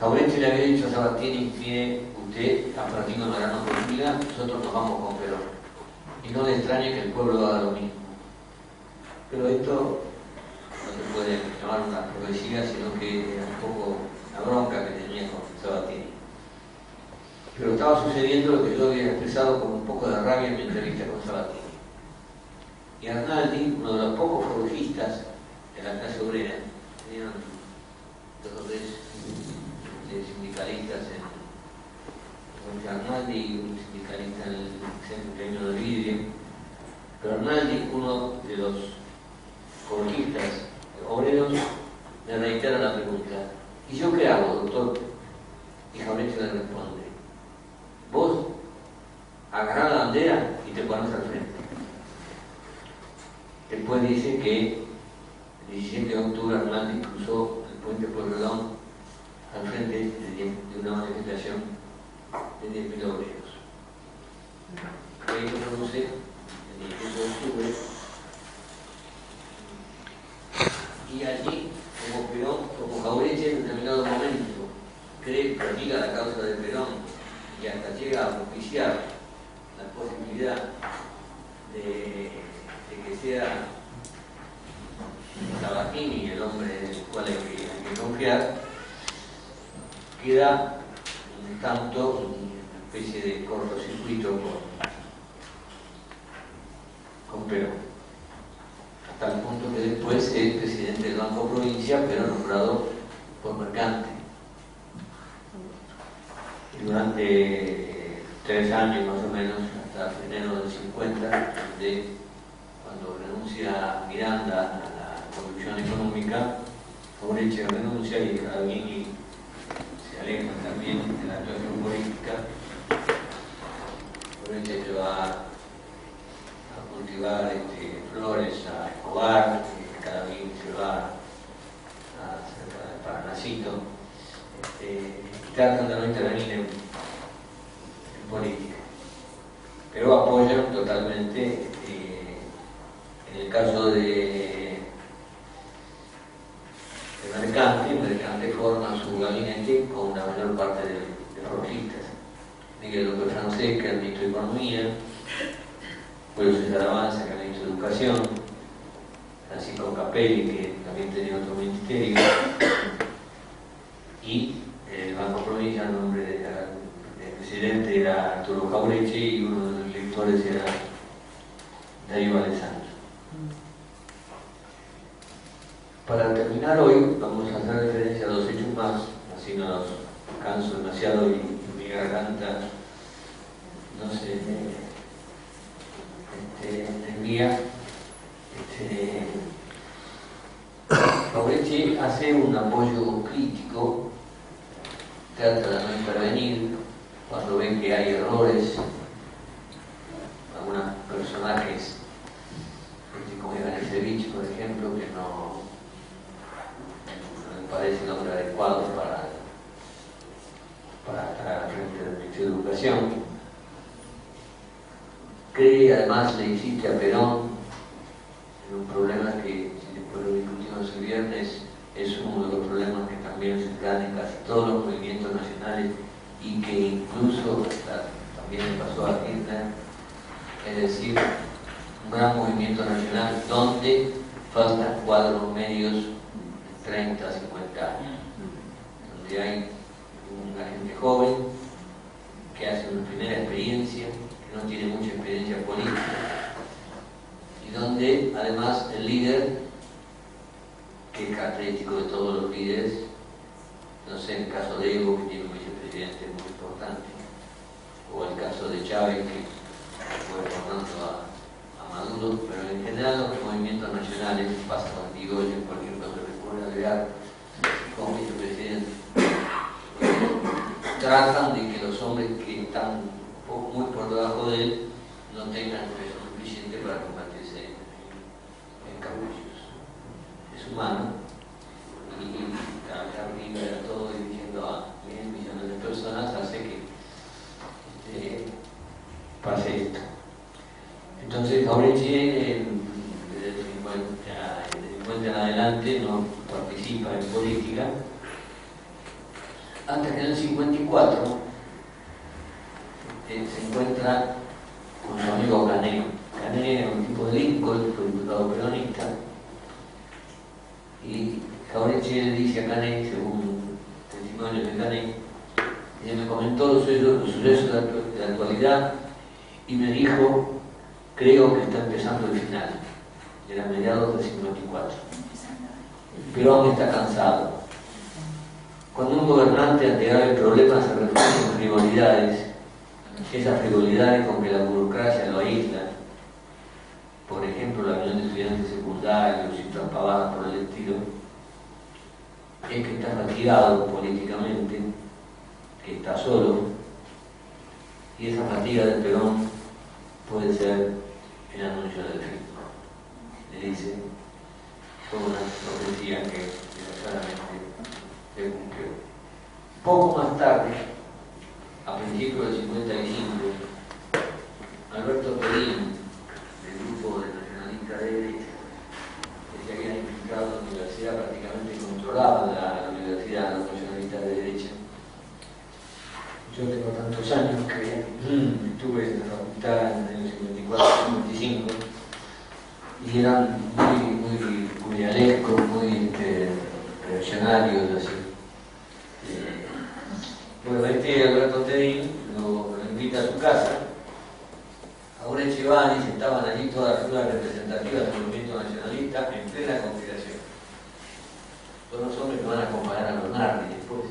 Jauretche le había dicho a Sabatini: mire, usted ha partido una gran oportunidad, nosotros nos vamos con Perón. Y no le extrañe que el pueblo haga lo mismo. Pero esto no se puede llamar una profecía, sino que era un poco la bronca que tenía con Sabatini. Pero estaba sucediendo lo que yo había expresado con un poco de rabia en mi entrevista con Sabatini. Y Arnaldi, uno de los pocos forjistas de la clase obrera, tenían 2 o 3 sindicalistas Arnaldi y un sindicalista en el Centro Gremio de Vidrio, pero Arnaldi, uno de los forjistas obreros, me reitera la pregunta: ¿y yo qué hago, doctor? Y Jauretche le responde: vos agarrá la bandera y te pones al frente. Después dice que el 17 de octubre Arnaldi cruzó el puente Pueyrredón al frente de una manifestación de 10.000 obreros. Ahí se produce el 17 de octubre, y allí, como Perón, como Jauretche en determinado momento cree que practica la causa de Perón y hasta llega a propiciar la posibilidad de que sea Sabatini el hombre en el cual hay que confiar, queda un tanto una especie de cortocircuito con Perón, hasta el punto que después es presidente del Banco Provincia, pero nombrado por Mercante. Y durante 3 años más o menos, hasta enero del 50, cuando renuncia Miranda a la conducción económica, Jauretche renuncia y Carabiani se aleja también de la actuación política. Jauretche se va a cultivar flores a Escobar, Carabiani se va a Paranacito, y tratan de no intervenir en política, pero apoyan totalmente. En el caso de Mercante forma su gabinete con la mayor parte de forjistas. Miguel López Francés, que es ministro de Economía, Julio César Avanza, que es ministro de Educación, Francisco Capelli, que también tenía otro ministerio, y el Banco Provincia, el nombre del presidente era Arturo Jauretche y uno de los directores era Darío Alessandro. Para terminar hoy vamos a hacer referencia a 2 hechos más, así no los canso demasiado y mi garganta no se envía. Jauretche hace un apoyo crítico, trata de no intervenir cuando ve que hay errores, algunos personajes como Ivanisevich, por ejemplo, que no me parece el hombre adecuado para estar al frente del Ministerio de Educación. Cree, además, le insiste a Perón en un problema que, si después lo discutimos el viernes, es uno de los problemas que también se dan en casi todos los movimientos nacionales y que incluso también le pasó a Kirchner, es decir, un gran movimiento nacional donde faltan cuadros medios de 30 a 50 años, donde hay una gente joven que hace una primera experiencia, que no tiene mucha experiencia política, y donde además el líder, que es característico de todos los líderes, no sé, en el caso de Evo, que tiene un vicepresidente muy importante, o el caso de Chávez, que fue formando a Maduro, pero en general los movimientos nacionales, pasa con Irigoyen, por ejemplo, que recuerda agregar como vicepresidente, tratan de que los hombres que están muy por debajo de él no tengan peso suficiente para convertirse en cabullos. Es humano, y trabajar arriba de todo y diciendo a millones de personas hace que pase esto. Entonces Jauretche desde el 50 en adelante no participa en política, Antes que en el 54 se encuentra con su amigo Cané. Cané era un tipo de Lincoln, fue diputado peronista, y Jauretche le dice a Cané, según testimonios de Cané, que me comentó los sucesos de la actualidad y me dijo: creo que está empezando el final. Era mediados del 54. Perón está cansado. Cuando un gobernante ante graves problemas se refugia en frivolidades, esas frivolidades con que la burocracia lo aísla, por ejemplo la unión de estudiantes secundarios y otras pavadas por el estilo, es que está fatigado políticamente, que está solo, y esa fatiga de Perón puede ser el anuncio del fin. Le dice, fue una profecía que desgraciadamente se cumplió. Poco más tarde, a principios del 55, Alberto Pedín, del grupo de nacionalistas de derecha, que se habían infiltrado en la universidad, prácticamente controlaban la universidad, los nacionalistas de derecha. Yo tengo tantos años que estuve en la facultad en el 54-55 y eran muy alescos, muy reaccionarios, así. Bueno, Alberto Tedín lo invita a su casa. Jauretche y Báñez estaban allí todas las figuras representativas del movimiento nacionalista en plena conspiración. Son los hombres que van a comparar a los Nardi después.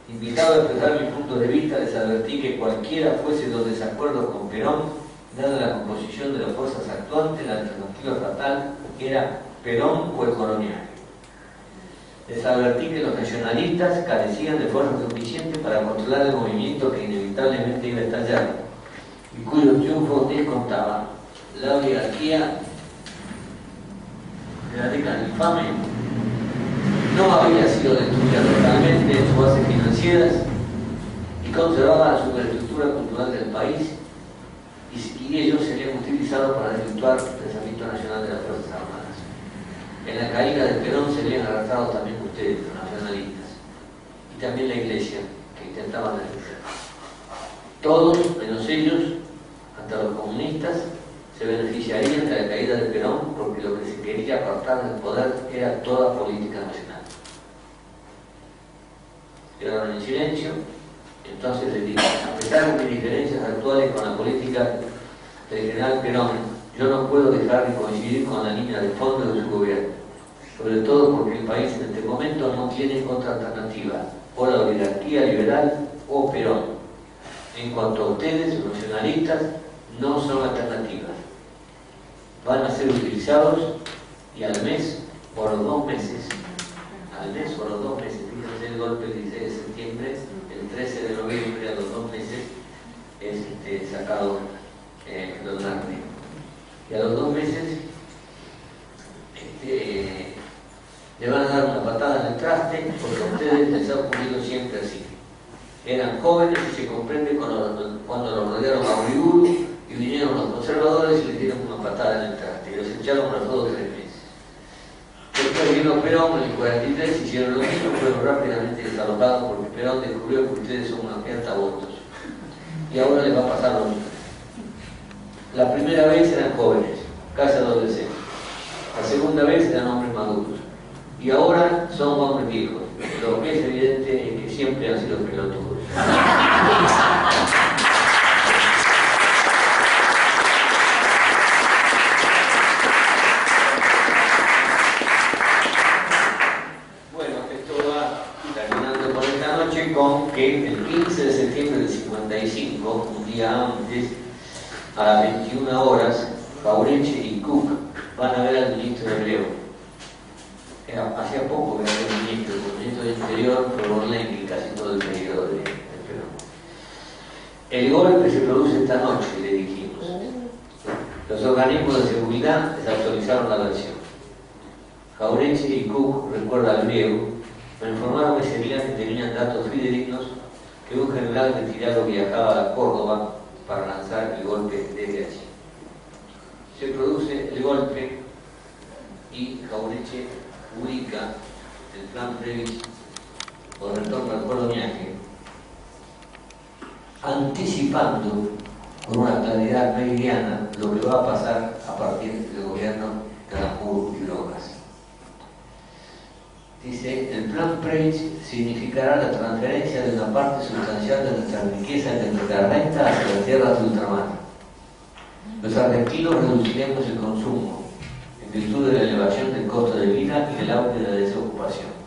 Invitado a expresar mi punto de vista, les advertí que cualquiera fuese los desacuerdos con Perón, dada la composición de las fuerzas actuantes, la alternativa fatal era Perón o el colonial. Les advertí que los nacionalistas carecían de fuerza suficiente para controlar el movimiento que inevitablemente iba a estallar y cuyo triunfo descontaba la oligarquía de la década infame. No había sido destruida totalmente en sus bases financieras y conservaba la superestructura cultural del país, y ellos serían utilizados para desvirtuar el pensamiento nacional de las Fuerzas Armadas. En la caída de Perón serían arrastrados también ustedes, los nacionalistas, y también la Iglesia, que intentaban denunciar. Todos, menos ellos, hasta los comunistas, se beneficiarían de la caída de Perón, porque lo que se quería apartar del poder era toda política nacional. Quedaron en silencio. Entonces les digo, a pesar de mis diferencias actuales con la política del general Perón, yo no puedo dejar de coincidir con la línea de fondo de su gobierno, sobre todo porque el país en este momento no tiene otra alternativa, o la oligarquía liberal o Perón. En cuanto a ustedes, los nacionalistas, no son alternativas. Van a ser utilizados y al mes o a los 2 meses, fíjense el golpe del 16 de septiembre, el 13 de noviembre, a los 2 meses, es sacado los Nardi. Y a los 2 meses le van a dar una patada en el traste, porque a ustedes les ha ocurrido siempre así. Eran jóvenes y se comprende cuando los rodearon a Uriburu y vinieron los conservadores y les dieron una patada en el traste y los echaron a los 2 o 3 meses. Después vino Perón en el 43, hicieron lo mismo, fueron rápidamente desalojados porque Perón descubrió que ustedes son una fiesta a votos. Y ahora les va a pasar lo mismo. La primera vez eran jóvenes, casi adolescentes. La segunda vez eran hombres maduros. Y ahora son hombres viejos. Lo que es evidente es que siempre han sido pelotudos. Bueno, esto va terminando por esta noche con que el 15 de septiembre del 55, un día antes, a las 21 horas, Jauretche y Cook van a ver al ministro de Hebreo. Hacía poco que era el ministro de Interior fue Borlenghi casi todo el periodo de Perón. El golpe se produce esta noche, le dijimos. Los organismos de seguridad desautorizaron la versión. Jauretche y Cook, recuerda al griego, me informaron ese día que tenían datos fidedignos que un general retirado viajaba a Córdoba para lanzar el golpe desde allí. Se produce el golpe y Jauretche ubica el plan Previs o retorno al coloniaje, anticipando con una claridad meridiana lo que va a pasar a partir del gobierno de Aranjuez y Rojas. Dice, el plan Preich significará la transferencia de una parte sustancial de nuestra riqueza y de nuestra renta hacia las tierras de ultramar. Los argentinos reduciremos el consumo en virtud de la elevación del costo de vida y del auge de la desocupación.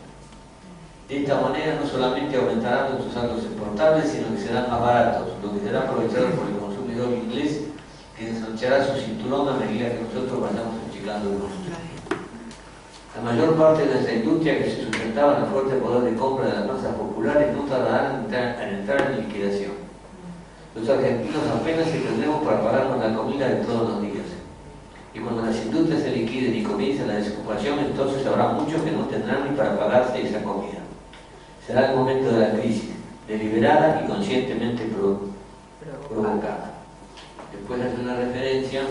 De esta manera no solamente aumentarán nuestros saldos exportables, sino que serán más baratos, lo que será aprovechado por el consumidor inglés, que desanchará su cinturón a medida que nosotros vayamos achicando el nuestro. La mayor parte de nuestra industria, que se sustentaba en el fuerte poder de compra de las masas populares, no tardarán en entrar en liquidación. Los argentinos apenas se tendremos para pagarnos la comida de todos los días. Y cuando las industrias se liquiden y comience la desocupación, entonces habrá muchos que no tendrán ni para pagarse esa comida. Será el momento de la crisis, deliberada y conscientemente provocada. Después hace una referencia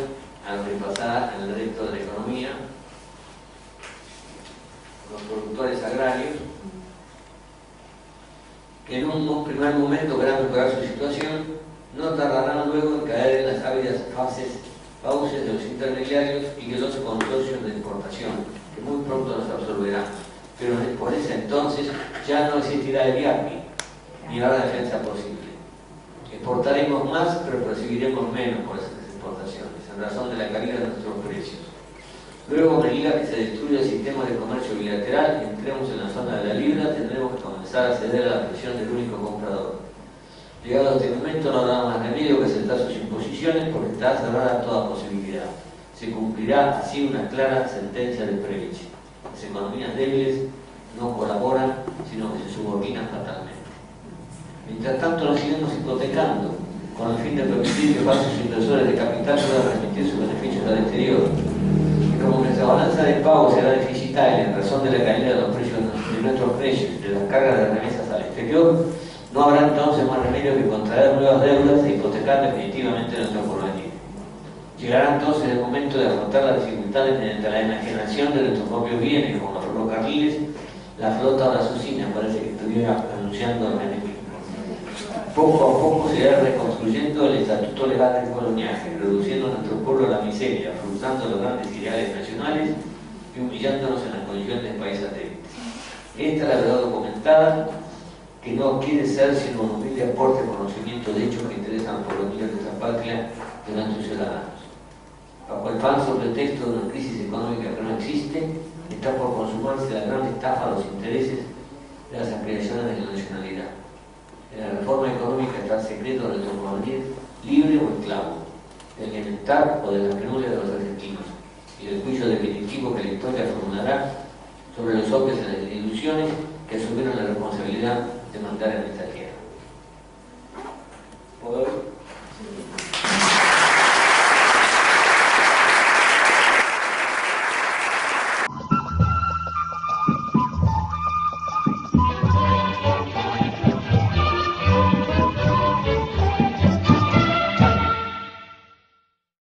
a lo que pasará en el resto de la economía. Los productores agrarios, que en un primer momento verán mejorar su situación, no tardarán luego en caer en las ávidas fauces de los intermediarios y de los consorcios de exportación, que muy pronto nos absorberán. Pero por ese entonces ya no existirá el IAPI, ni habrá defensa posible. Exportaremos más, pero percibiremos menos por esas exportaciones, en razón de la caída de nuestros precios. Luego, a medida que se destruya el sistema de comercio bilateral y entremos en la zona de la libra, tendremos que comenzar a ceder a la presión del único comprador. Llegado a este momento no habrá más remedio que aceptar sus imposiciones, porque está cerrada toda posibilidad. Se cumplirá así una clara sentencia de Preich. Las economías débiles no colaboran, sino que se subordinan fatalmente. Mientras tanto nos iremos hipotecando, con el fin de permitir que falsos inversores de capital puedan remitir sus beneficios al exterior. Como nuestra balanza de pago será deficitaria en razón de la caída de los precios de nuestros precios y de las cargas de remesas al exterior, no habrá entonces más remedio que contraer nuevas deudas e hipotecar definitivamente nuestro porvenir. Llegará entonces el momento de afrontar las dificultades mediante la enajenación de nuestros propios bienes, como los ferrocarriles, la flota o las usinas, parece que estuviera anunciando el enemigo. Poco a poco se irá reconstruyendo el estatuto legal del coloniaje, reduciendo a nuestro pueblo a la miseria, frustrando los grandes ideales nacionales y humillándonos en las condiciones de país satélite. Esta es la verdad documentada, que no quiere ser sino un humilde aporte de conocimiento de hechos que interesan por los de esta patria de nuestros ciudadanos. Bajo el falso pretexto de una crisis económica que no existe, está por consumarse la gran estafa a los intereses de las aspiraciones de la nacionalidad. En la reforma económica está el secreto de nuestro porvenir, libre o esclavo, del bienestar o de la penuria de los argentinos, y del juicio definitivo que la historia formulará sobre los hombres y las ilusiones que asumieron la responsabilidad de mandar en esta tierra.